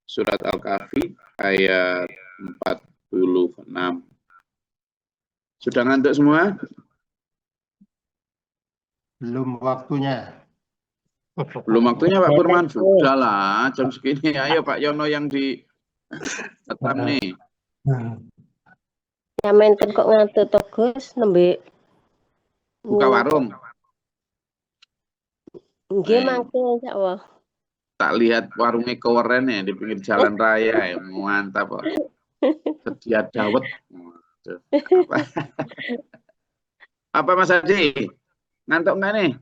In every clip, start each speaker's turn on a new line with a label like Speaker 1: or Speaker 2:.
Speaker 1: surat Al-Kahfi ayat 46. Sudah ngantuk semua?
Speaker 2: Belum waktunya.
Speaker 1: Belum waktunya Pak Burman. Sudah lah, jam segini. Ayo Pak Yono yang di Batam nih.
Speaker 3: Nyamenten kok ngantuk to Gus, nembe
Speaker 1: Buka warung.
Speaker 3: nggih mangke insyaallah.
Speaker 1: Tak lihat warungnya keren ya di pinggir jalan raya ya. Mantap Pak. Sedia dawet. Apa Mas Adi? Ngantuk nggak nih?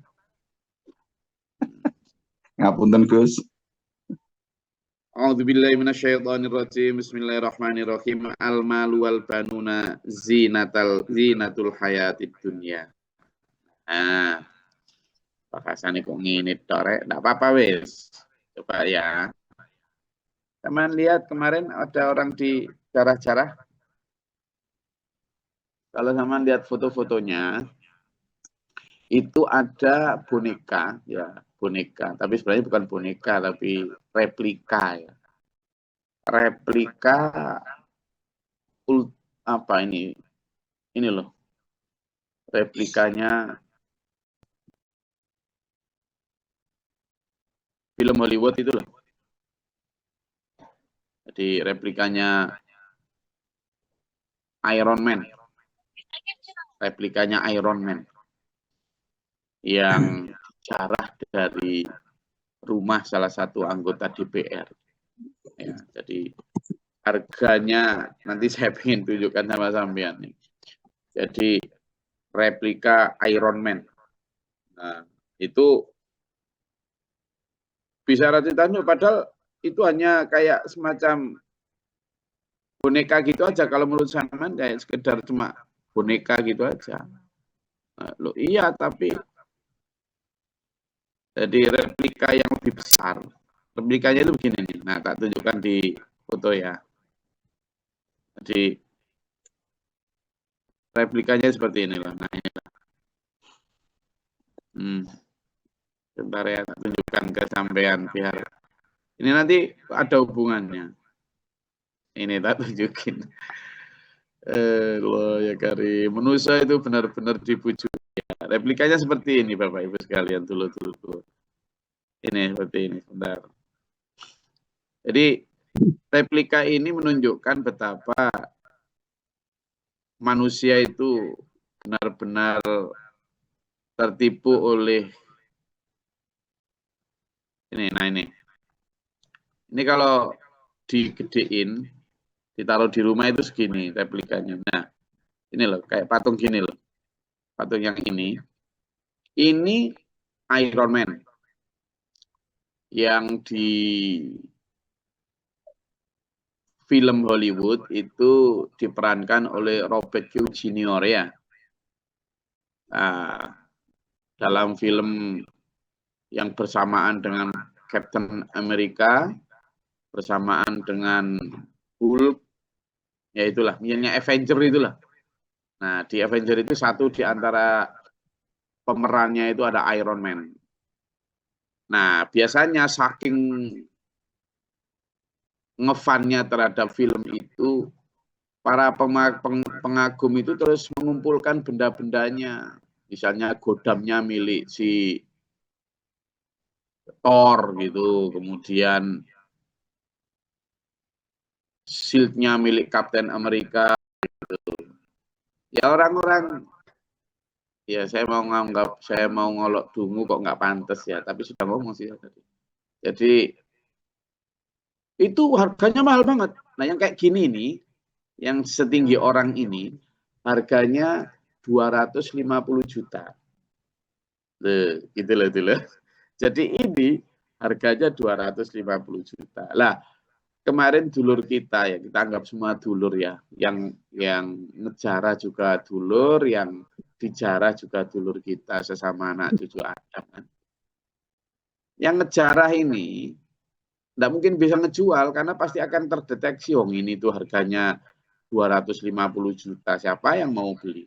Speaker 4: Ngapunten Gus.
Speaker 1: A'udzubillahi minasyaitonirrajim. Bismillahirrahmanirrahim. Al-malu wal banuna zinatul hayatid dunya. Nah, bahasane kok ngene tok rek, enggak apa-apa wis. Coba ya. Teman lihat kemarin ada orang di jarah-jarah. Kalau teman lihat foto-fotonya, itu ada boneka, ya boneka. Tapi sebenarnya bukan boneka, tapi replika ya. Replika apa ini? Ini loh. Replikanya film Hollywood itu loh. Jadi replikanya Iron Man. Replikanya Iron Man. Yang jarah dari rumah salah satu anggota DPR. Ya, jadi harganya nanti saya ingin tunjukkan sama sampean nih. Jadi replika Iron Man. Nah, itu bisa ratusan, padahal itu hanya kayak semacam boneka gitu aja. Kalau menurut sampean kayak sekedar cuma boneka gitu aja. Nah, loh, iya, tapi jadi replika yang lebih besar. Replikanya itu begini nih. Nah, tak tunjukkan di foto ya. Jadi replikanya seperti ini loh. Nah, ini. Sebentar ya, tak tunjukkan ke sampean biar ini nanti ada hubungannya. Ini tak tunjukin. Allah ya Karim. Manusia itu benar-benar dipuji. Ya, replikanya seperti ini Bapak Ibu sekalian dulu. Ini seperti ini, sebentar. Jadi replika ini menunjukkan betapa manusia itu benar-benar tertipu oleh ini. Nah ini. Ini kalau digedein, ditaruh di rumah itu segini replikanya. Nah, ini loh, kayak patung gini loh. Patung yang ini Iron Man. Yang di film Hollywood itu diperankan oleh Robert Downey Jr. ya. Nah, dalam film yang bersamaan dengan Captain America, bersamaan dengan Hulk, ya itulah, misalnya Avenger itulah. Nah, di Avenger itu satu di antara pemerannya itu ada Iron Man. Nah, biasanya saking ngefannya terhadap film itu, para pengagum itu terus mengumpulkan benda-bendanya. Misalnya godamnya milik si Thor gitu, kemudian shield-nya milik Captain America gitu. Ya orang-orang, ya saya mau ngolok dungu kok nggak pantas ya, tapi sudah ngomong sih tadi. Jadi itu harganya mahal banget. Nah yang kayak gini nih, yang setinggi orang ini, harganya 250 juta. Gitu loh. Jadi ini harganya 250 juta. Lah, kemarin dulur kita ya, kita anggap semua dulur ya, yang ngejarah juga dulur, yang dijarah juga dulur kita, sesama anak cucu Adam kan. Yang ngejarah ini tidak mungkin bisa ngejual karena pasti akan terdeteksi, ini tuh harganya 250 juta, siapa yang mau beli?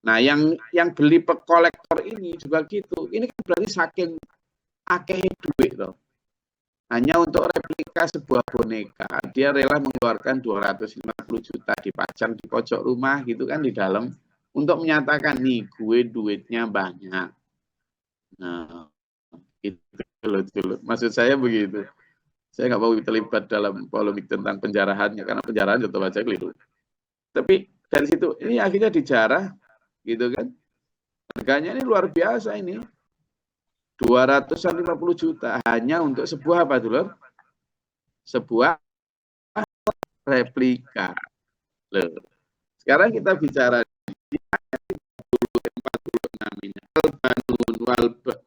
Speaker 1: Nah, yang beli kolektor ini juga gitu. Ini kan berarti saking akeh duit loh. hanya untuk replika sebuah boneka. Dia rela mengeluarkan 250 juta dipajang di pojok rumah gitu kan di dalam untuk menyatakan nih gue duitnya banyak. Nah, itu loh. Maksud saya begitu. Saya nggak mau terlibat dalam polemik tentang penjarahannya karena penjarahan tetap aja keliru. Tapi dari situ ini akhirnya dijarah gitu kan. Harganya ini luar biasa ini. 250 juta hanya untuk sebuah apa dulu? Sebuah replika. Loh. Sekarang kita bicara al-banun wal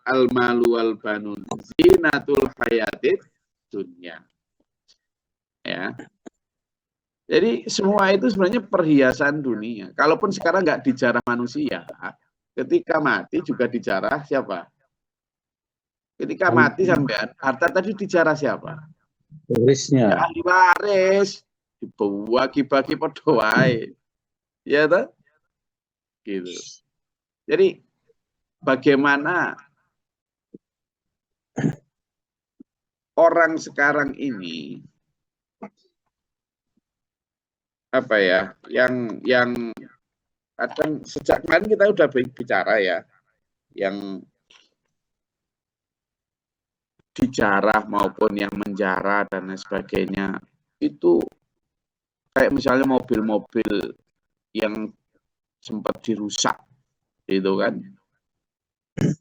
Speaker 1: al-malu wal banun zinatul hayatid dunya. Ya. Jadi semua itu sebenarnya perhiasan dunia. Kalaupun sekarang nggak dijarah manusia, ketika mati juga dijarah siapa? Ketika mati sampean, harta tadi dijarah siapa?
Speaker 4: Warisnya.
Speaker 1: Ya ahli waris. Dibagi-bagi padha wae. Ya toh? Gitu. Jadi bagaimana orang sekarang ini apa ya, yang kadang sejak kemarin kita udah bicara ya, yang dijarah maupun yang menjarah dan lain sebagainya, itu kayak misalnya mobil-mobil yang sempat dirusak, gitu kan,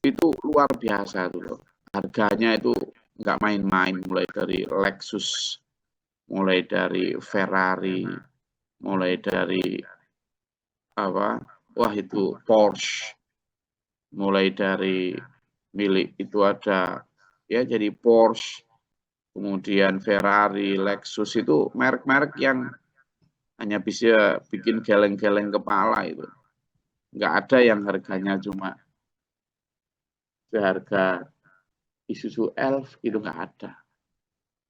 Speaker 1: itu luar biasa tuh loh. Harganya itu nggak main-main, mulai dari Lexus, mulai dari Ferrari, mulai dari apa, wah itu Porsche, mulai dari milik itu ada ya jadi Porsche, kemudian Ferrari, Lexus, itu merek-merek yang hanya bisa bikin geleng-geleng kepala itu. Nggak ada yang harganya cuma seharga Isuzu Elf, itu nggak ada.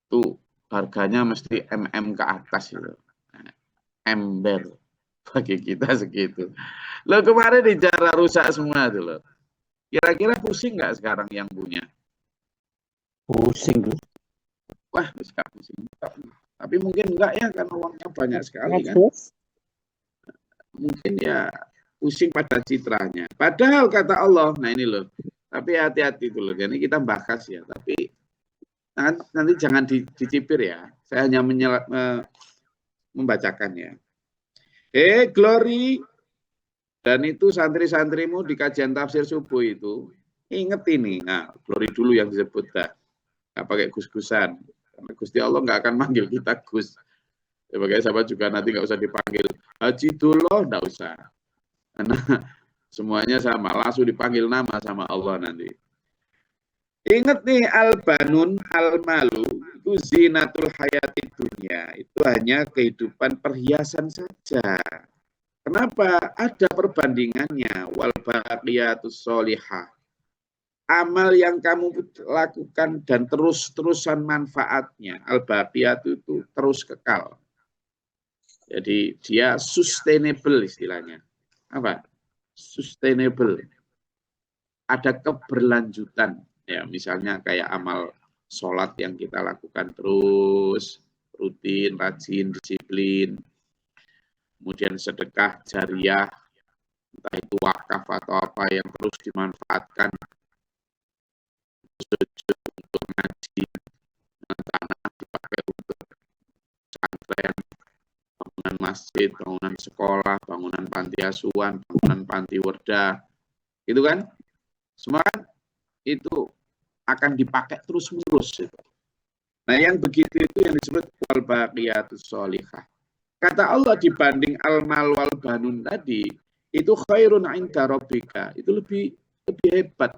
Speaker 1: Itu harganya mesti MM ke atas itu. Ember bagi kita segitu. Lo kemarin dijarah rusak semua tuh lo. Kira-kira pusing nggak sekarang yang punya?
Speaker 4: Pusing tuh.
Speaker 1: Wah, nggak pusing. Tapi mungkin enggak ya, karena uangnya banyak sekali kan. Mungkin ya pusing pada citranya. Padahal kata Allah, nah ini loh. Tapi hati-hati tuh loh. Jadi kita bahas ya. Tapi nanti jangan dicipir ya. Saya hanya membacakan ya. Glory. Dan itu santri-santrimu di kajian tafsir subuh itu, inget ini. Nah, Glory dulu yang disebut dah. Nggak pakai gus-gusan. Karena Gusti Allah nggak akan manggil kita gus. Sebagai sahabat juga nanti nggak usah dipanggil Haji dulu, nggak usah. Karena semuanya sama, langsung dipanggil nama sama Allah nanti. Ingat nih, al-banun, al-malu, itu zinatul hayati dunia. Itu hanya kehidupan perhiasan saja. Kenapa? Ada perbandingannya. Wal baqiyatus sholihah. Amal yang kamu lakukan dan terus-terusan manfaatnya. Al-baqiyat itu terus kekal. Jadi dia sustainable istilahnya. Apa? Sustainable. Ada keberlanjutan. Ya, misalnya kayak amal sholat yang kita lakukan terus, rutin, rajin, disiplin. Kemudian sedekah jariah, entah itu wakaf atau apa yang terus dimanfaatkan untuk ngaji, tanah dipakai untuk pesantren, bangunan masjid, bangunan sekolah, bangunan panti asuhan, bangunan panti werda, gitu kan? Semua kan itu akan dipakai terus-menerus. Nah, yang begitu itu yang disebut wal baqiyatus sholihah. Kata Allah dibanding al-mal wal banun tadi, itu khairun inda rabbika, itu lebih hebat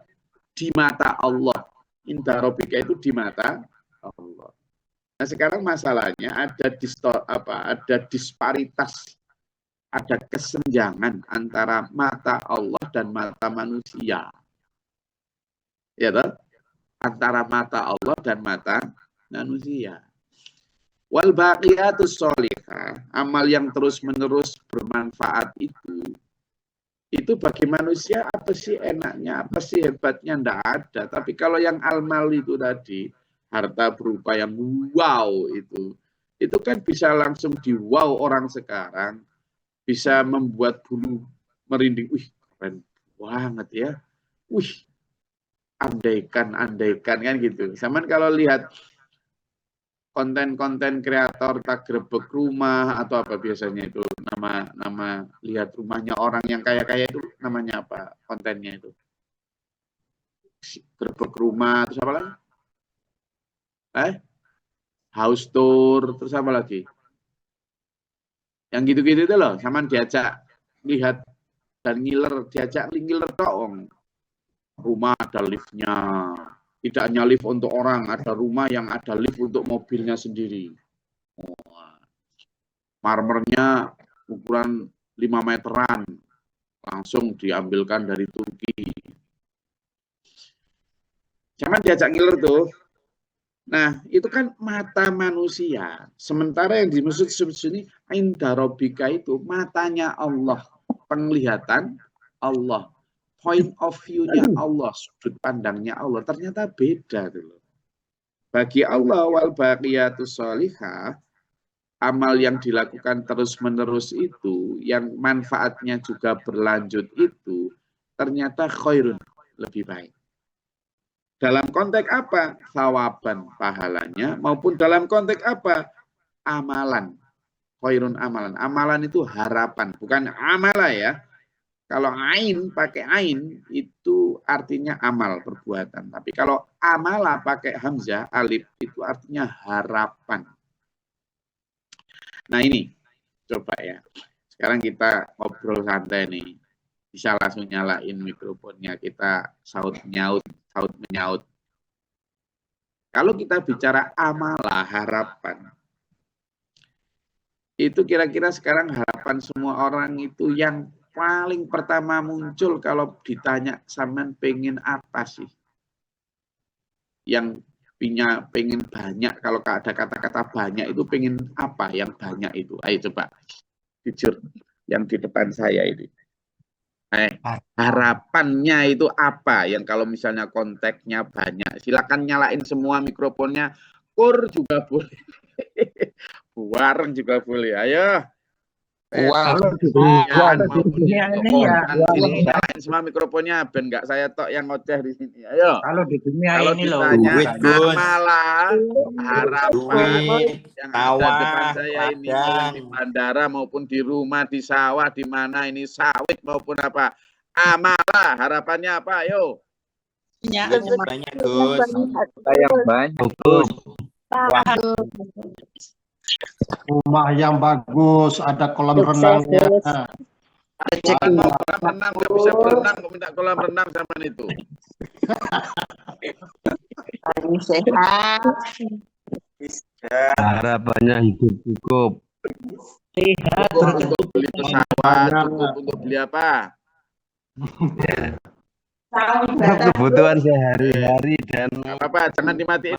Speaker 1: di mata Allah. Inda rabbika itu di mata Allah. Nah, sekarang masalahnya ada disparitas, ada kesenjangan antara mata Allah dan mata manusia. Ya toh? Antara mata Allah dan mata manusia. Wal baqiyatus sholihah, amal yang terus-menerus bermanfaat itu bagi manusia apa sih enaknya, apa sih hebatnya, enggak ada. Tapi kalau yang al-mal itu tadi, harta berupa yang wow itu kan bisa langsung di wow orang sekarang, bisa membuat bulu merinding. Wih, keren banget ya. Wih, andaikan kan gitu. Zaman kalau lihat konten-konten kreator tak grebek rumah atau apa biasanya itu nama lihat rumahnya orang yang kaya-kaya itu namanya apa kontennya itu? Grebek rumah terus apa lagi? House tour terus apa lagi? Yang gitu-gitu itu loh, sama diajak lihat dan diajak ngiler dong. Rumah ada liftnya, tidak hanya lift untuk orang, ada rumah yang ada lift untuk mobilnya sendiri. Marmernya ukuran 5 meteran, langsung diambilkan dari Turki. Jangan diajak ngiler tuh. Nah, itu kan mata manusia. Sementara yang dimaksud sini, inda rabbika itu matanya Allah, penglihatan Allah, point of view-nya Allah, sudut pandangnya Allah. Ternyata beda dulu. Bagi Allah wal baqiyatus sholihah, amal yang dilakukan terus-menerus itu, yang manfaatnya juga berlanjut itu, ternyata khairun, lebih baik. Dalam konteks apa? Sawaban, pahalanya, maupun dalam konteks apa? Amalan. Khairun amalan. Amalan itu harapan, bukan amala ya. Kalau ain, pakai ain, itu artinya amal, perbuatan. Tapi kalau amala pakai hamzah, alif, itu artinya harapan. Nah ini, coba ya. Sekarang kita ngobrol santai nih. Bisa langsung nyalain mikrofonnya, kita saut menyaut. Kalau kita bicara amalah, harapan, itu kira-kira sekarang harapan semua orang itu yang paling pertama muncul kalau ditanya sampean pengen apa sih? Yang pengen banyak, kalau ada kata-kata banyak itu pengen apa yang banyak itu? Ayo coba, jujur, yang di depan saya ini. Harapannya itu apa yang kalau misalnya konteksnya banyak, silakan nyalain semua mikrofonnya, kur juga boleh, wareng juga boleh, ayo. Nyalain semua mikrofonnya, ben nggak saya tok yang ngoceh di sini, ayo.
Speaker 5: Kalau di dunia
Speaker 1: kalau
Speaker 5: ini loh,
Speaker 1: amalah, harapan yang ada depan saya ini, mau di bandara maupun di rumah, di sawah, di mana ini sawit maupun apa, amalah, harapannya apa, ayo.
Speaker 5: banyak Gus.
Speaker 6: Yang banyak Gus.
Speaker 2: Rumah yang bagus, ada kolam renangnya.
Speaker 1: Mau kolam renang, nggak bisa berenang, kok minta kolam renang sama itu.
Speaker 6: Sehat.
Speaker 7: Harapannya hidup cukup.
Speaker 1: Cukup untuk beli pesawat, cukup untuk beli apa?
Speaker 7: Kebutuhan sehari-hari dan
Speaker 1: apa, jangan dimatiin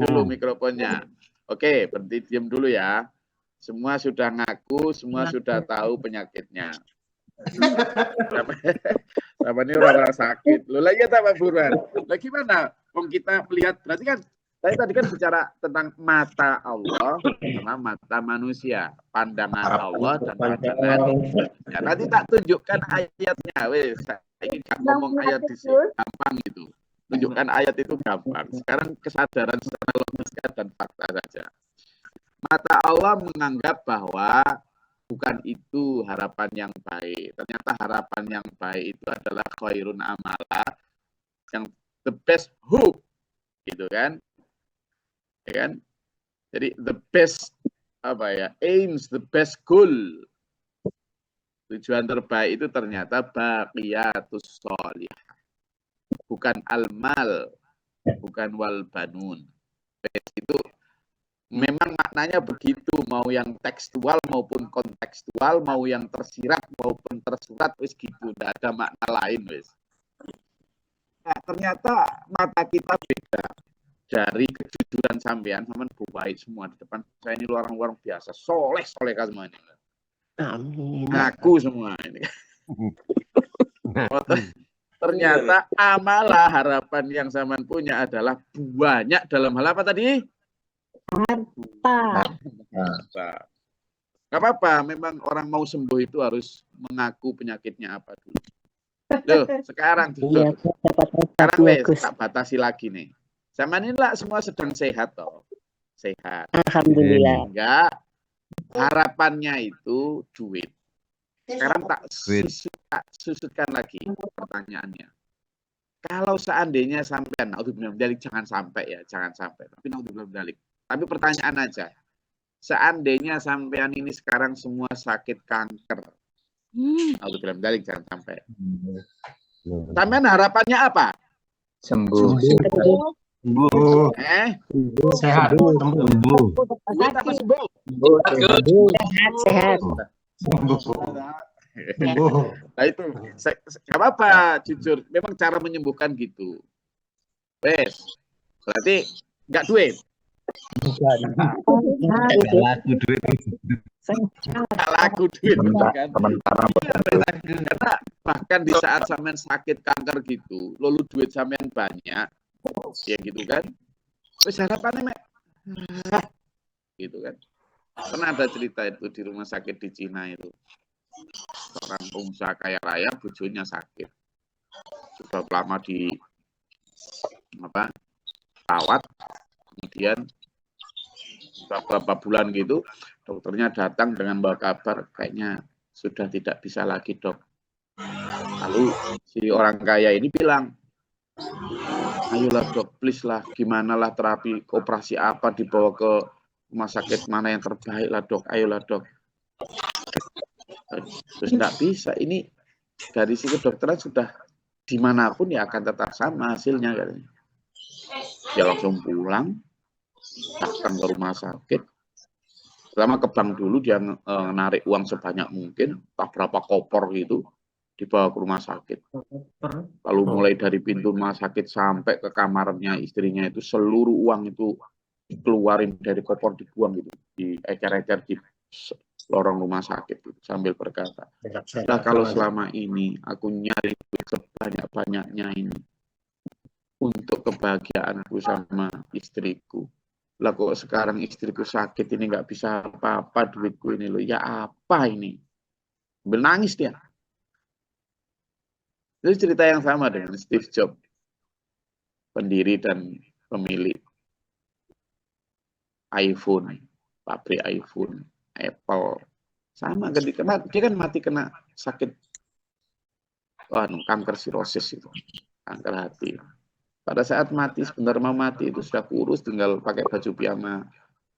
Speaker 1: dulu mikrofonnya. Oke, berhenti diam dulu ya. Semua sudah ngaku, semua sudah tahu penyakitnya. Sama ini orang sakit. Lo lagi tak Pak Burhan? Lah gimana? Kita melihat, berarti kan saya tadi kan bicara tentang mata Allah sama mata manusia, pandangan Allah dan pandangan manusia. Nanti tak tunjukkan ayatnya, wes. Saya ingin ngomong ayat di sini gampang gitu. Tunjukkan ayat itu gampang. Sekarang kesadaran secara logika dan fakta saja. Mata Allah menganggap bahwa bukan itu harapan yang baik. Ternyata harapan yang baik itu adalah khairun amala, yang the best hope, gitu kan? Ya kan? Jadi the best aims, the best goal. Tujuan terbaik itu ternyata baqiyatus sholihah. Bukan al-mal, bukan wal banun. Itu memang maknanya begitu, mau yang tekstual maupun kontekstual, mau yang tersirat maupun tersurat, wis gitu, tidak ada makna lain, wis. Nah, ternyata mata kita beda. Dari kejujuran sampean, sampean baik semua di depan saya ini orang-orang biasa, soleh semua ini.
Speaker 3: Amin.
Speaker 1: Ngaku semua ini. Ternyata amalah harapan yang zaman punya adalah banyak dalam hal apa tadi?
Speaker 3: Pak.
Speaker 1: Gak apa-apa, memang orang mau sembuh itu harus mengaku penyakitnya apa dulu. Loh, sekarang
Speaker 3: Iya,
Speaker 1: tuh.
Speaker 3: dapat
Speaker 1: Sekarang
Speaker 3: obatnya,
Speaker 1: wes
Speaker 3: Gus.
Speaker 1: tak batasi lagi nih. Zaman ini lah semua sedang sehat toh. Sehat.
Speaker 3: Alhamdulillah.
Speaker 1: Enggak, harapannya itu duit. Sekarang tak susutkan lagi pertanyaannya. Kalau seandainya sampean, jangan sampai ya, jangan sampai. Tapi tapi pertanyaan aja. Seandainya sampean ini sekarang semua sakit kanker. Jangan sampai. Sampean harapannya apa?
Speaker 6: Sembuh.
Speaker 2: Sembuh. Sehat. Sembuh.
Speaker 1: Duit apa sembuh?
Speaker 3: Sehat.
Speaker 2: Sembuh.
Speaker 1: Nah itu, nggak apa-apa, jujur. Memang cara menyembuhkan gitu. Wes, berarti nggak duit.
Speaker 7: Laku duit.
Speaker 1: Nggak laku duit. Kan? Karena bahkan di saat sampean sakit kanker gitu, lalu duit sampean banyak, ya gitu kan. Terus harapannya, gitu kan. Pernah ada cerita itu di rumah sakit di Cina itu. Seorang pengusaha kaya raya, bojonya sakit. Sudah lama di rawat, kemudian beberapa bulan gitu, dokternya datang dengan bawa kabar, kayaknya sudah tidak bisa lagi dok. Lalu si orang kaya ini bilang, ayolah dok, please lah, gimana lah terapi, operasi apa dibawa ke rumah sakit mana yang terbaik lah dok, ayolah dok. Terus nggak bisa, ini dari sisi kedokteran sudah dimanapun ya akan tetap sama hasilnya katanya. Dia langsung pulang, datang ke rumah sakit. Pertama ke bank dulu, dia narik uang sebanyak mungkin, entah berapa koper gitu, dibawa ke rumah sakit. Lalu mulai dari pintu rumah sakit sampai ke kamarnya istrinya itu, seluruh uang itu dikeluarin dari koper, dibuang gitu, diecer-ecer di lorong rumah sakit gitu, sambil berkata, nah kalau selama ini aku nyari sebanyak-banyaknya ini untuk kebahagiaanku sama istriku, lah kok sekarang istriku sakit ini nggak bisa apa-apa duitku ini loh, ya apa ini? Sambil nangis dia. Itu cerita yang sama dengan Steve Jobs, pendiri dan pemilik iPhone, pabrik iPhone, Apple. Sama, dia kan mati kena sakit kanker sirosis itu, kanker hati. Pada saat mati, sebentar mau mati itu sudah kurus, tinggal pakai baju piyama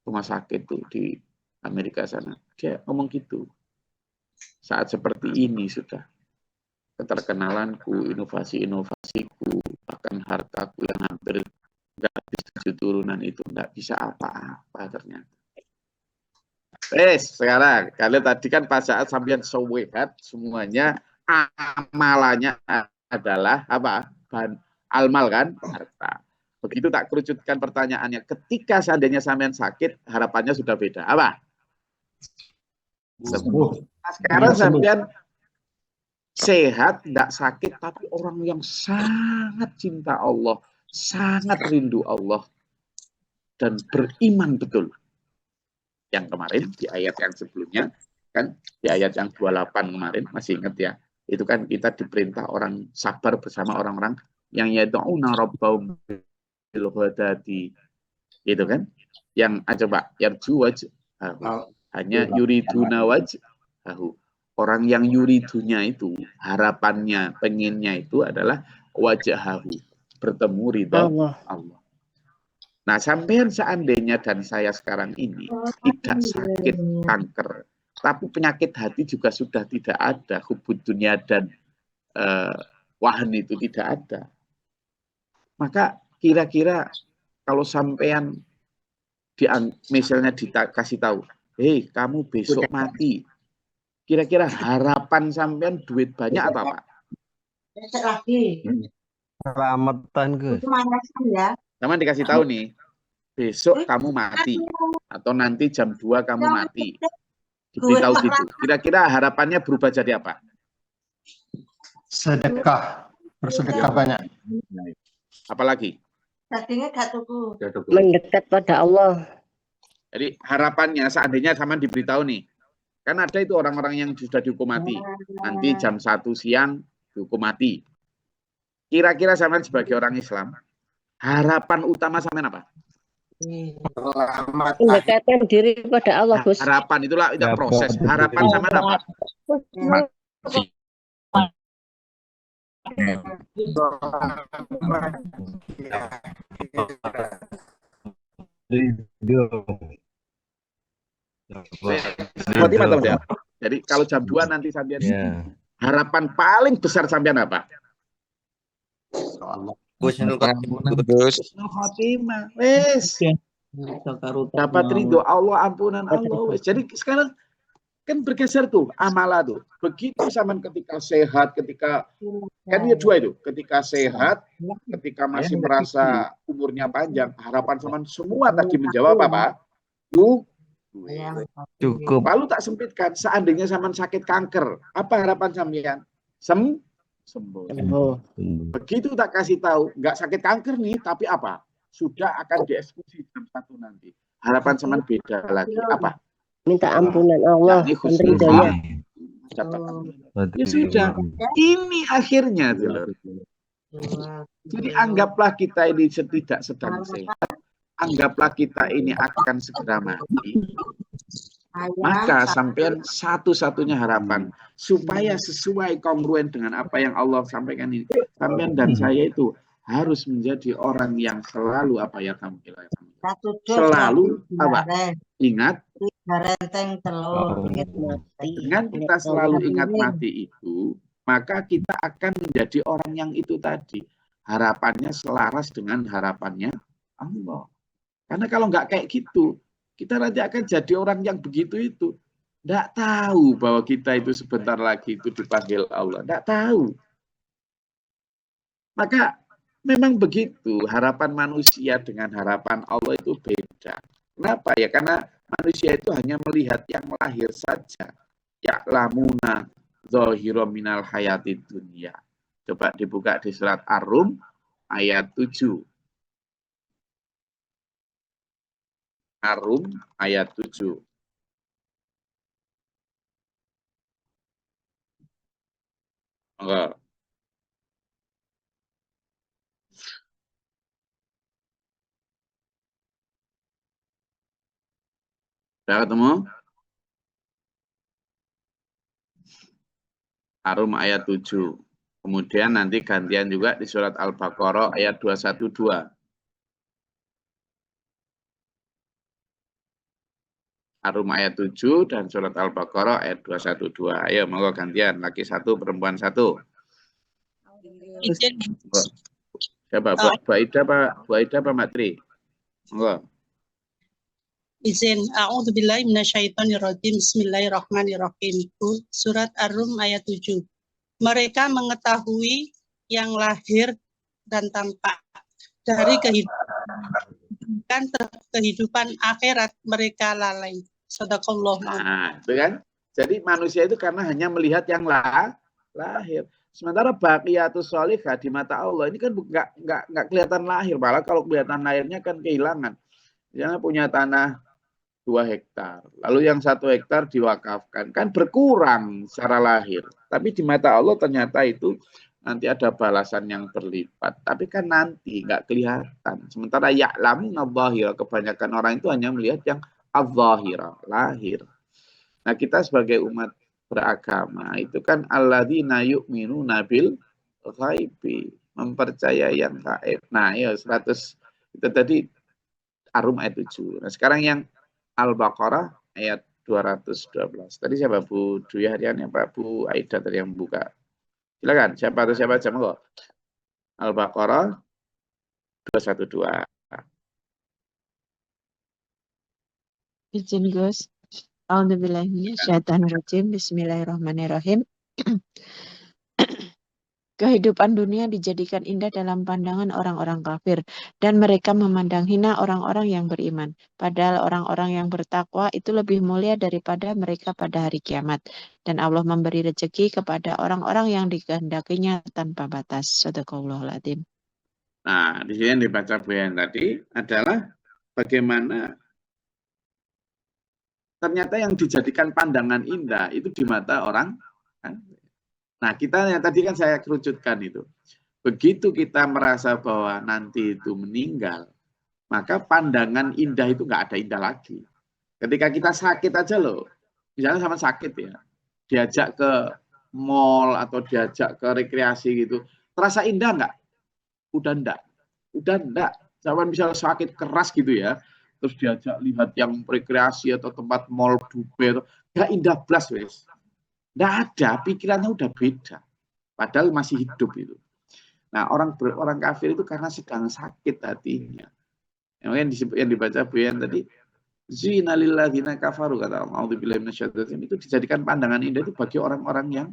Speaker 1: rumah sakit tuh di Amerika sana. Dia ngomong gitu. Saat seperti ini sudah keterkenalanku, inovasi-inovasiku, bahkan hartaku yang hampir nggak habis 7 turunan itu nggak bisa apa-apa ternyata. Sekarang kalian tadi kan pas saat sampean sehat semuanya, amalannya adalah apa? Almal kan, harta. Begitu tak kerucutkan pertanyaannya, ketika seandainya sampean sakit, harapannya sudah beda. Apa? Sembuh. Nah, sekarang sampean sehat, tidak sakit, tapi orang yang sangat cinta Allah, sangat rindu Allah, dan beriman betul. Yang kemarin di ayat yang sebelumnya, kan di ayat yang 28 kemarin, masih ingat ya, itu kan kita diperintah orang sabar bersama orang-orang yang yad'una rabbahum bil ghadati, itu kan, yang coba yarju wajhahu, hanya yuriduna wajhahu. Orang yang yuridunya itu, harapannya, pengennya itu adalah wajhahu, bertemu ridha Allah. Nah, sampean seandainya dan saya sekarang ini tidak sakit kanker, tapi penyakit hati juga sudah tidak ada, hubud dunia dan wahan itu tidak ada. Maka kira-kira kalau sampean misalnya dikasih tahu, hei kamu besok mati, kira-kira harapan sampean duit banyak atau apa?
Speaker 7: Selamatan, Gus.
Speaker 1: Sama dikasih tahu nih, besok kamu mati, atau nanti jam 2 kamu mati. Diberitahu gitu. Kira-kira harapannya berubah jadi apa?
Speaker 2: Sedekah. bersedekah banyak.
Speaker 1: Apalagi?
Speaker 3: Mendekat pada Allah.
Speaker 1: Jadi harapannya seandainya sama diberitahu nih, kan ada itu orang-orang yang sudah dihukum mati. Nanti jam 1 siang dihukum mati. Kira-kira sama sebagai orang Islam, harapan utama sama apa?
Speaker 3: Mendekatkan diri pada Allah, Gus.
Speaker 1: Harapan itulah itu proses. Harapan sama apa? Jadi kalau jam 2 nanti sampean harapan paling besar sampean apa?
Speaker 6: Husnul Khotimah, Gus.
Speaker 1: Husnul Khotimah. Wes. Dapat ridho Allah, ampunan Allah. Wes. Jadi sekarang kan bergeser tuh amala tuh. Begitu zaman ketika sehat, ketika kan ya dua itu, ketika sehat, ketika masih merasa umurnya panjang, harapan zaman semua tadi menjawab apa?
Speaker 7: Cukup.
Speaker 1: Lalu tak sempitkan, seandainya zaman sakit kanker, apa harapan sampean? Sembuh. Begitu tak kasih tahu, nggak sakit kanker nih, tapi apa? Sudah akan dieksekusi jam 1 nanti. Harapan zaman beda lagi, apa?
Speaker 3: Minta ampunan Allah dan ridhonya.
Speaker 1: Ya sudah, ini akhirnya dulu. Jadi anggaplah kita ini tidak sedang sehat, anggaplah kita ini akan segera mati. Maka sampean satu-satunya harapan supaya sesuai kongruen dengan apa yang Allah sampaikan ini, sampean dan saya itu harus menjadi orang yang selalu apa ya tampil, selalu apa? Ingat dengan kita selalu ingat mati itu, maka kita akan menjadi orang yang itu tadi. Harapannya selaras dengan harapannya Allah. Karena kalau nggak kayak gitu, kita nanti akan jadi orang yang begitu itu. Nggak tahu bahwa kita itu sebentar lagi itu dipanggil Allah. Nggak tahu. Maka memang begitu, harapan manusia dengan harapan Allah itu beda. Kenapa ya? Karena manusia itu hanya melihat yang lahir saja. Ya'lamuna dzahira minal hayatid dunya. Coba dibuka di surat Ar-Rum ayat 7. Ar-Rum ayat 7. Enggak. Sudah ketemu? Ar-Rum ayat 7. Kemudian nanti gantian juga di surat Al-Baqarah ayat 212. Ar-Rum ayat 7 dan surat Al-Baqarah ayat 212. Ayo, monggo gantian. Laki 1, perempuan 1. Siapa? Bu Aida apa Matri? Monggo.
Speaker 8: Izin, a'udzubillahi minasyaitonirrajim. Bismillahirrahmanirrahim. Surat Ar-Rum ayat 7. Mereka mengetahui yang lahir dan tampak dari kehidupan akhirat mereka lalai. Sadaqallah.
Speaker 1: Nah, itu kan. Jadi manusia itu karena hanya melihat yang lahir. Sementara baqiyatus sholihah di mata Allah ini kan nggak kelihatan lahir. Malah kalau kelihatan lahirnya kan kehilangan. Misalnya punya tanah 2 hektar. Lalu yang 1 hektar diwakafkan. Kan berkurang secara lahir. Tapi di mata Allah ternyata itu nanti ada balasan yang berlipat. Tapi kan nanti nggak kelihatan. Sementara ya'lamuna dzahira, kebanyakan orang itu hanya melihat yang adzahira, lahir. Nah, kita sebagai umat beragama itu kan alladzina yu'minuna bil ghaibi, mempercayai yang gaib. Nah, ya 100 itu tadi Ar-Rum ayat 7. Nah, sekarang yang Al-Baqarah ayat 212. Tadi siapa Bu Dwi Haryani, Pak Bu Aida tadi yang buka? Silakan, siapa atau siapa aja monggo. Al-Baqarah 212.
Speaker 9: Izin Gus. A'udzubillahi minasyaitonirrajim. Bismillahirrahmanirrahim. Kehidupan dunia dijadikan indah dalam pandangan orang-orang kafir, dan mereka memandang hina orang-orang yang beriman. Padahal orang-orang yang bertakwa itu lebih mulia daripada mereka pada hari kiamat. Dan Allah memberi rezeki kepada orang-orang yang dikehendakinya tanpa batas. Sadaqallahul adzim.
Speaker 1: Nah, di sini yang dibaca Bu Yan tadi adalah bagaimana ternyata yang dijadikan pandangan indah itu di mata orang. Nah, kita yang tadi kan saya kerucutkan itu. Begitu kita merasa bahwa nanti itu meninggal, maka pandangan indah itu nggak ada indah lagi. Ketika kita sakit aja loh, misalnya sama sakit ya, diajak ke mall atau diajak ke rekreasi gitu, terasa indah nggak? Udah enggak. Zaman misalnya sakit keras gitu ya, terus diajak lihat yang rekreasi atau tempat mall dupe, nggak indah blas wes. Nggak ada, pikirannya udah beda. Padahal masih hidup itu. Nah, orang kafir itu karena sedang sakit hatinya. Yang dibaca Bu Yan tadi, zina lilladzina kafaru, kata Allah, itu dijadikan pandangan indah itu bagi orang-orang yang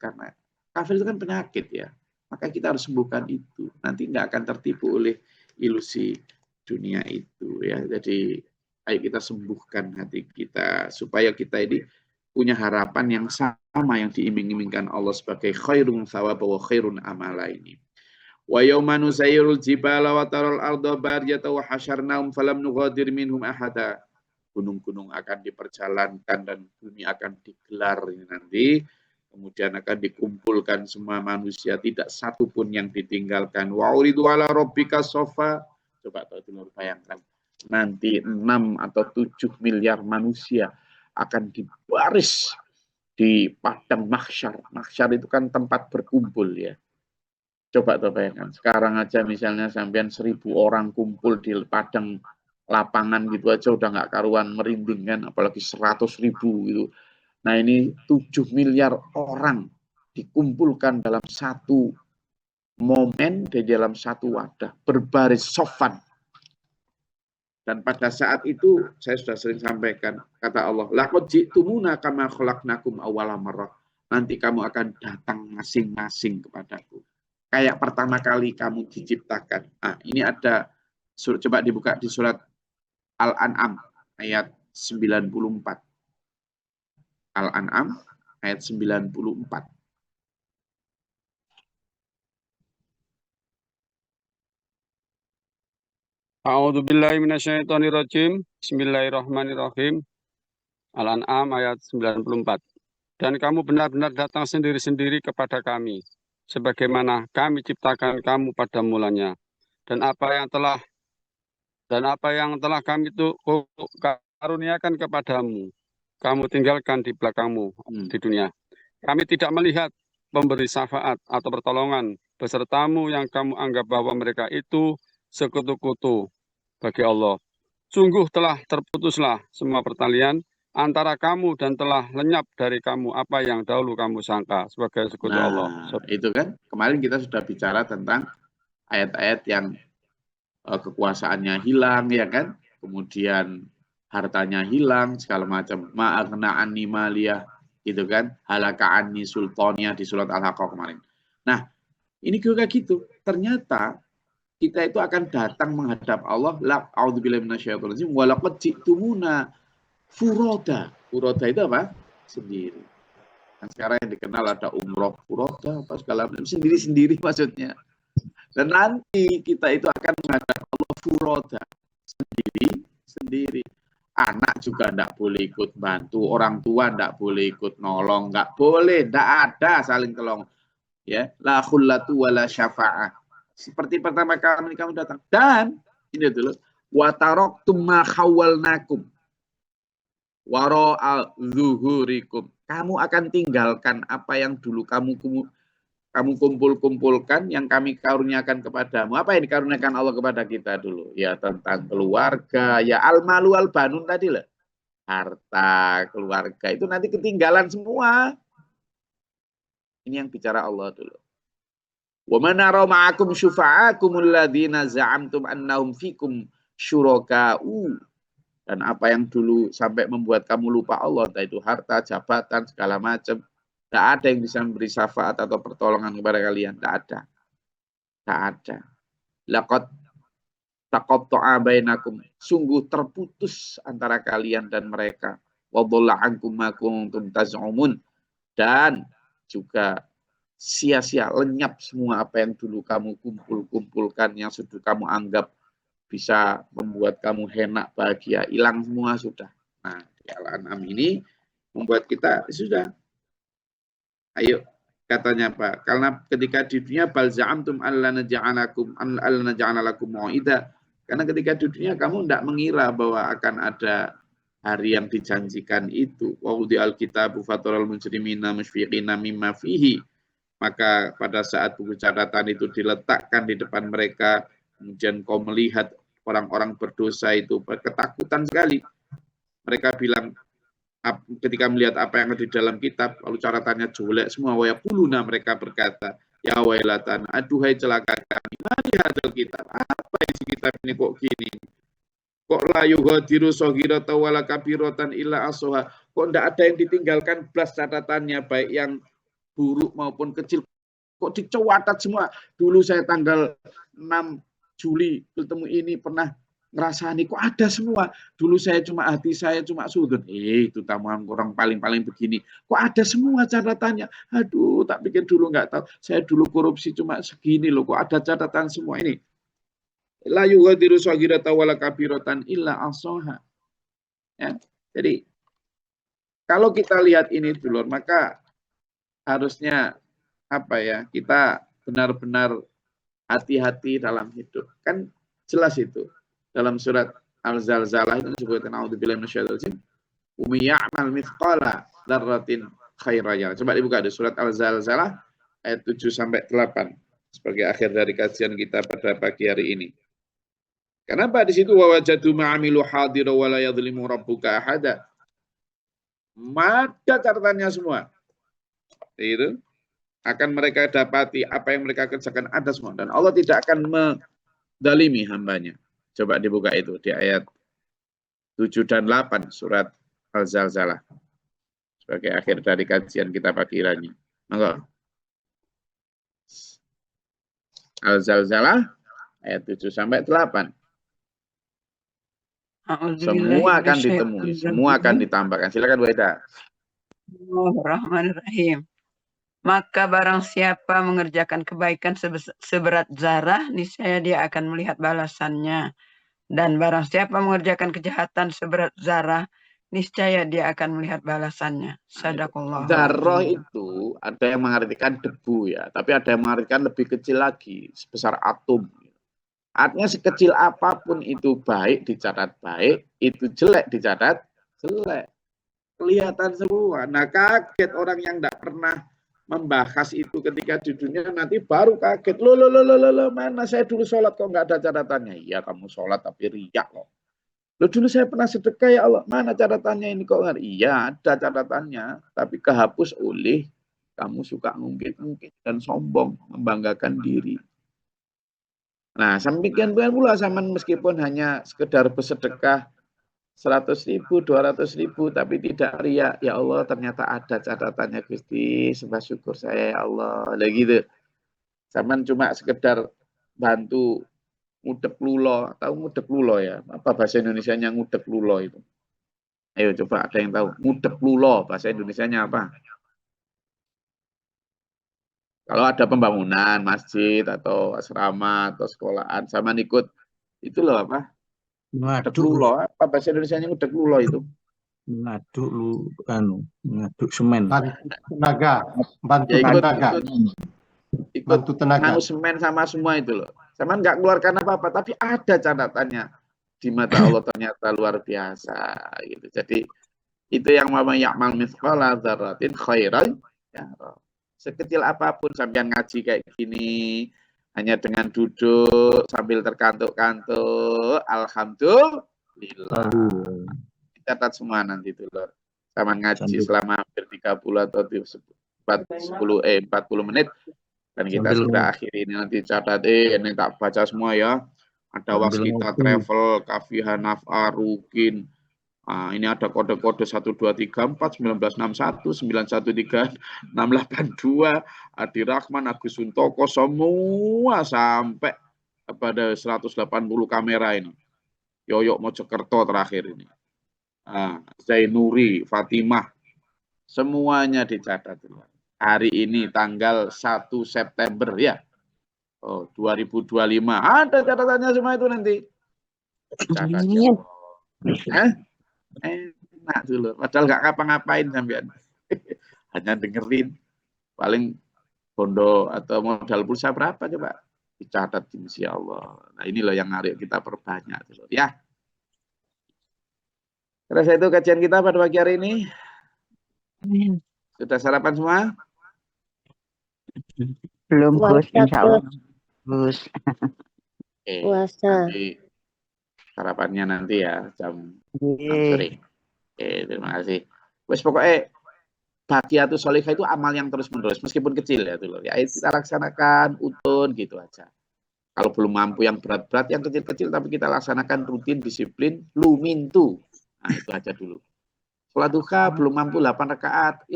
Speaker 1: karena kafir itu kan penyakit ya. Maka kita harus sembuhkan itu. Nanti nggak akan tertipu oleh ilusi dunia itu ya. Jadi ayo kita sembuhkan hati kita supaya kita ini punya harapan yang sama yang diiming-imingkan Allah sebagai khairun thawaba wa khairun amala ini. Wa yawma nusayyirul jibala wa taral arda baryata wa hasyarnahum falam nughadir minhum ahada. Gunung-gunung akan diperjalankan dan bumi akan digelar ini nanti. Kemudian akan dikumpulkan semua manusia, tidak satu pun yang ditinggalkan. Wa uridu ala rabbika sofa. Coba teman-teman bayangkan. Nanti 6 atau 7 miliar manusia akan dibaris di padang mahsyar. Mahsyar itu kan tempat berkumpul ya. Coba bayangkan, sekarang aja misalnya sampean 1000 orang kumpul di padang lapangan gitu aja udah nggak karuan, merinding kan, apalagi 100.000 gitu. Nah ini 7 miliar orang dikumpulkan dalam satu momen, di dalam satu wadah, berbaris sofan. Dan pada saat itu saya sudah sering sampaikan, kata Allah, laqad ji'tumuna kama khalaqnakum awwala marrah. Nanti kamu akan datang masing-masing kepadaku. Kayak pertama kali kamu diciptakan. Nah, ini ada coba dibuka di surat Al-An'am ayat 94. Al-An'am ayat 94.
Speaker 10: A'udzu billahi minasyaitonir rajim. Bismillahirrahmanirrahim. Al-An'am ayat 94. Dan kamu benar-benar datang sendiri-sendiri kepada kami, sebagaimana kami ciptakan kamu pada mulanya. Dan apa yang telah kami karuniakan kepadamu, kamu tinggalkan di belakangmu di dunia. Kami tidak melihat pemberi syafaat atau pertolongan besertamu yang kamu anggap bahwa mereka itu sekutu-kutu bagi Allah. Sungguh telah terputuslah semua pertalian antara kamu dan telah lenyap dari kamu apa yang dahulu kamu sangka sebagai sekutu Allah.
Speaker 1: Itu kan kemarin kita sudah bicara tentang ayat-ayat yang kekuasaannya hilang ya kan, kemudian hartanya hilang segala macam, ma'aghna anni maliyah gitu kan, halaka anni sultaniyah di surat Al-Haqqah kemarin. Nah ini juga gitu, ternyata kita itu akan datang menghadap Allah. A'udzubillahi minasyaitonir rajim. Wa laqad ji'tumuna furoda. Furoda itu apa? Sendiri. Nah, sekarang yang dikenal ada umroh furoda apa segala macam, sendiri-sendiri maksudnya. Dan nanti kita itu akan menghadap Allah furoda, sendiri. Anak juga tidak boleh ikut bantu, orang tua tidak boleh ikut nolong, nggak boleh, tidak ada saling tolong. Ya, la khullatu wala syafa'ah. Seperti pertama kali kamu datang. Dan ini dulu, wa taraktum ma khawwalnakum wara'a zuhurikum. Kamu akan tinggalkan apa yang dulu kamu kumpul-kumpulkan, yang kami karuniakan kepadamu. Apa yang dikaruniakan Allah kepada kita dulu? Ya tentang keluarga, ya al-malu al-banun tadi lah. Harta, keluarga itu nanti ketinggalan semua. Ini yang bicara Allah dulu. Wa man ara ma'akum syufa'akumul ladzina za'amtum annahum fikum syuraka'u. Dan apa yang dulu sampai membuat kamu lupa Allah, entah itu harta, jabatan, segala macam. Tidak ada yang bisa memberi syafaat atau pertolongan kepada kalian. Tidak ada. Tidak ada. Laqad taqatta'a bainakum. Sungguh terputus antara kalian dan mereka. Wa dhalla 'ankum ma kuntum taz'umun. Dan juga sia-sia, lenyap semua apa yang dulu kamu kumpulkan, yang sudah kamu anggap bisa membuat kamu enak, bahagia, hilang semua sudah. Nah, di Al-An'am ini membuat kita sudah. Ayo, katanya apa? Karena ketika di dunia bal za'amtum alla naj'alakum mau'ida. Karena ketika di dunia kamu tidak mengira bahwa akan ada hari yang dijanjikan itu. Wa wudi'al kitabu fataral mujrimina musyfiqina mimma fihi. Maka pada saat buku catatan itu diletakkan di depan mereka, kemudian kau melihat orang-orang berdosa itu ketakutan sekali. Mereka bilang, ketika melihat apa yang ada di dalam kitab, lalu catatannya jelek semua. Wa yaquluna, mereka berkata, ya wailatan, aduhai celaka kami, mari hadal kitab, apa isi kitab ini kok gini? Kok la yughadiru shaghiratan wala kabiratan illa ahsaha? Kok tidak ada yang ditinggalkan belas catatannya, baik yang buruk maupun kecil. Kok dicatat semua? Dulu saya tanggal 6 Juli bertemu ini pernah ngerasani, kok ada semua. Dulu hati saya cuma sudut. Itu tamuan orang paling-paling begini. Kok ada semua catatannya? Aduh, tak pikir dulu nggak tahu. Saya dulu korupsi cuma segini loh. Kok ada catatan semua ini? La yughadiru shaghiratan wala kabiratan illa ahsaha. Ya. Jadi kalau kita lihat ini dulu, maka harusnya apa ya? Kita benar-benar hati-hati dalam hidup. Kan jelas itu. Dalam surat Al-Zalzalah itu disebutkan a'udzubillahi minasyaitonir rajim. Ya'mal mithqala dzarratin khairan yarah. Coba dibuka di surat Al-Zalzalah ayat 7 sampai 8 sebagai akhir dari kajian kita pada pagi hari ini. Kenapa di situ wa wajadu ma'amilu hadira wa la yadhlimu rabbuka ahada? Maka catatannya semua. Itu akan mereka dapati apa yang mereka kerjakan ada semua, dan Allah tidak akan mendalimi hambanya. Coba dibuka itu di ayat 7 dan 8 surat Al-Zalzalah sebagai akhir dari kajian kita pagi ini. Monggo. Al-Zalzalah ayat 7 sampai 8. Semua akan ditemui, semua akan ditambahkan. Silakan Bu Eda.
Speaker 11: Bismillahirrahmanirrahim. Maka barang siapa mengerjakan kebaikan seberat zarah, niscaya dia akan melihat balasannya. Dan barang siapa mengerjakan kejahatan seberat zarah, niscaya dia akan melihat balasannya. Sadaqallah.
Speaker 1: Zarah itu ada yang mengartikan debu ya, tapi ada yang mengartikan lebih kecil lagi, sebesar atom. Artinya sekecil apapun itu baik dicatat baik, itu jelek dicatat jelek. Kelihatan semua. Nah, kaget orang yang tidak pernah membahas itu ketika di dunia, nanti baru kaget. Loh, mana saya dulu sholat kok nggak ada catatannya? Iya, kamu sholat tapi riak loh. Loh, dulu saya pernah sedekah ya Allah, mana catatannya ini kok nggak? Iya, ada catatannya, tapi kehapus oleh kamu suka ngungkit-ngungkit dan sombong, membanggakan diri. Nah, semikian pula zaman meskipun hanya sekedar bersedekah 100.000, 200.000, tapi tidak riak. Ya Allah, ternyata ada catatannya Gusti, sembah syukur saya ya Allah. Lah gitu. Zaman cuma sekedar bantu ngudek lulo, tahu ngudek lulo ya? Apa bahasa Indonesianya ngudek lulo itu? Ayo coba ada yang tahu. Ngudek lulo bahasa Indonesianya apa? Kalau ada pembangunan masjid atau asrama atau sekolahan sama ikut itu loh apa? Ngudek lulo, apa bahasa Indonesianya ngudek lulo itu?
Speaker 4: Ngaduk lu ngaduk semen.
Speaker 2: Bantu tenaga.
Speaker 1: Nganu semen sama semua itu loh. Sama nggak keluarkan apa-apa, tapi ada catatannya di mata Allah, ternyata luar biasa gitu. Jadi itu yang mama ya'mal mithqala dzarratin khairan yarah. Sekecil apapun sampean ngaji kayak gini, hanya dengan duduk sambil terkantuk-kantuk, alhamdulillah. Catat semua nanti itu loh. Sama ngaji selama hampir 30 atau 40 menit. Dan kita sudah akhiri ini, nanti catat ini tak baca semua ya. Ada waskita travel, kafiha naf'a, rukin, Nah, ini ada kode-kode 1234, 1961, 913, 682, Adi Rahman, Agus Suntoko, semua sampai pada 180 kamera ini. Yoyok Mojokerto terakhir ini. Nah, Zainuri, Fatimah, semuanya dicatat. Hari ini tanggal 1 September ya. 2025. Ada catatannya semua itu nanti. Catat ya. Enak dulu. Padahal nggak ngapa-ngapain sampean. Hanya dengerin. Paling bondo atau modal pulsa berapa coba? Dicatat insya Allah. Nah inilah yang harus kita perbanyak dulu ya. Terus itu kajian kita pada pagi hari ini. Sudah sarapan semua?
Speaker 9: Belum, Gus, insya Allah. Gus.
Speaker 3: Puasa.
Speaker 1: Nanti sarapannya nanti ya jam 6 sore. Terima kasih. Wes pokoknya Baqiyatus Sholihah itu amal yang terus menerus meskipun kecil ya tuh. Ya kita laksanakan utun gitu aja. Kalau belum mampu yang berat-berat, yang kecil-kecil tapi kita laksanakan rutin, disiplin, lumintu. Nah itu aja dulu. Sholat duha belum mampu 8 rakaat,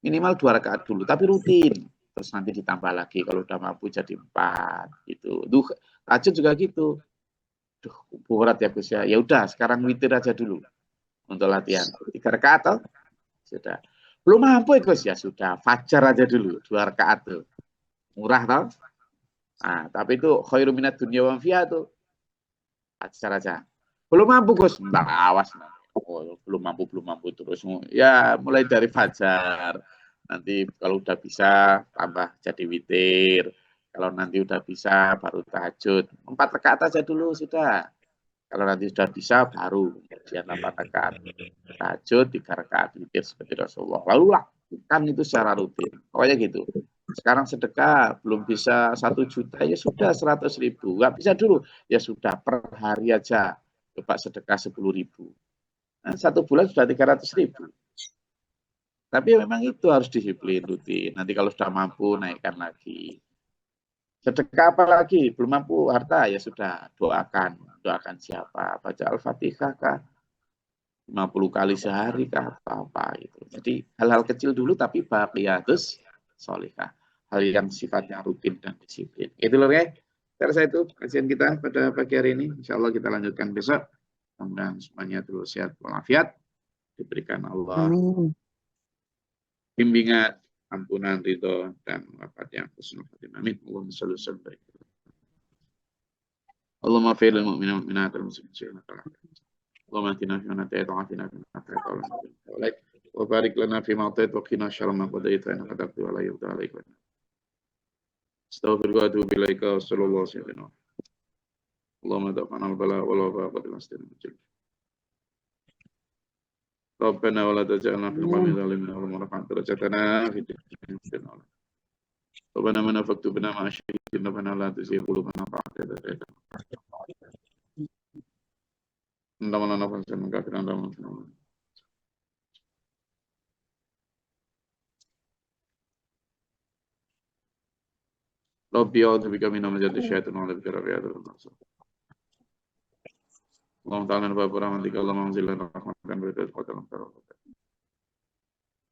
Speaker 1: minimal 2 rakaat dulu, tapi rutin. Terus nanti ditambah lagi kalau udah mampu jadi 4 gitu. Tahajud juga gitu. Duh, berat ya Gus ya. Ya udah, sekarang witir aja dulu untuk latihan. 3 rakaat toh? Sudah. Belum mampu ya Gus ya sudah. Fajar aja dulu 2 rakaat tuh. Murah toh? Nah, tapi itu khairu minad dunya wa fiha tuh. Fajar aja. Belum mampu Gus, entar awas. Oh, belum mampu terus. Ya, mulai dari fajar. Nanti kalau udah bisa tambah jadi witir. Kalau nanti udah bisa baru tahajud. 4 rakaat aja dulu sudah. Kalau nanti sudah bisa baru kemudian 8 rakaat tahajud, 3 rakaat witir seperti Rasulullah. Lalu lakukan itu secara rutin. Pokoknya gitu. Sekarang sedekah belum bisa 1 juta ya sudah 100.000. Nggak bisa dulu ya sudah per hari aja. Coba sedekah 10.000. Nah, 1 bulan sudah 300.000. Tapi memang itu harus disiplin rutin. Nanti kalau sudah mampu naikkan lagi. Sedekah apa lagi? Belum mampu harta ya sudah doakan siapa? Baca Al-Fatihah kah? 50 kali sehari kah? Apa gitu. Jadi hal-hal kecil dulu tapi baqiyatus sholihah. Hal yang sifatnya rutin dan disiplin. Itu loh ya. Saya itu kajian kita pada pagi hari ini. Insya Allah kita lanjutkan besok. Mudah-mudahan semuanya terus sehat walafiat. Diberikan Allah bimbingan, ampunan, ridho, dan wafat yang husnul khatimah. Amin. Allahumma shalli wa sallim. Allahumma fa'il al-mu'mina wal-mu'minat al-muslimin Allahumma atina fi man ata'it wa afina fi man ata'it wa barik lana fi ma ata'it wa qina syarra ma qadait fa innaka taqdi wa la yuqda alaika. Astaghfiruka wa atubu ilaika wa sallallahu alaihi wa sallam. Allahumma dafa'na al-bala wal wafa wa qad nastina min Rabbana wa la taj'alna fil qawmi zalimin wa la rafa'na darajatana fid dunya. Rabbana man afaqtu bina ma asyhadna rabbana la tuzigh qulubana ba'da idh hadaytana. Rabbana la tuzigh qulubana Rabbi a'udzu bika min hamazati syaitan wa a'udzu bika rabbi a'udzu bika Allahumma ta'ala wa rahmatika Allahumma anzilna rahmatan wa rizqatan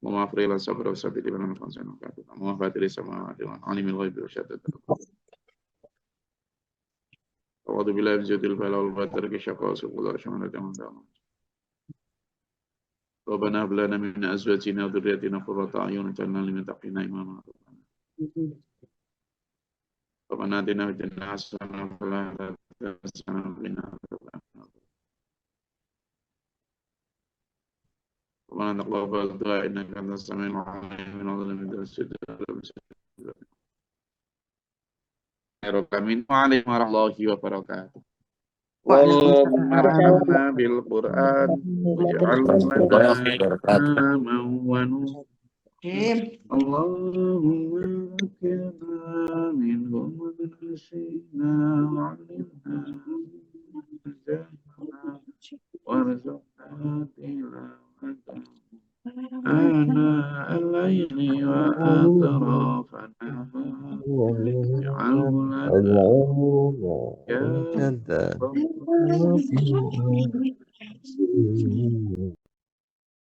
Speaker 1: Allahumma afri lan sabra wa sabiti wa lan fansana Allahumma fatiri samawati wa alimil ghaibi wa syahadati A'udzu billahi min syaitanir rajim wa tarki syaqa wa syamana ta'ala Rabbana hab lana min azwajina wa dhurriyyatina qurrata a'yun waj'alna lil muttaqina imama Rabbana atina fid dunya hasanah wa fil akhirati hasanah wa qina adzabannar Rabbana taqabbal du'a innaka antas samiul 'alim wa a'lam Waalaikumsalam warahmatullahi wabarakatuh. Waalaikumsalam bil Qur'an Allahumma akirna minhum wa nasina wa'alimna warzuqna tilawatan ana al-layli wa atrafana ja'alna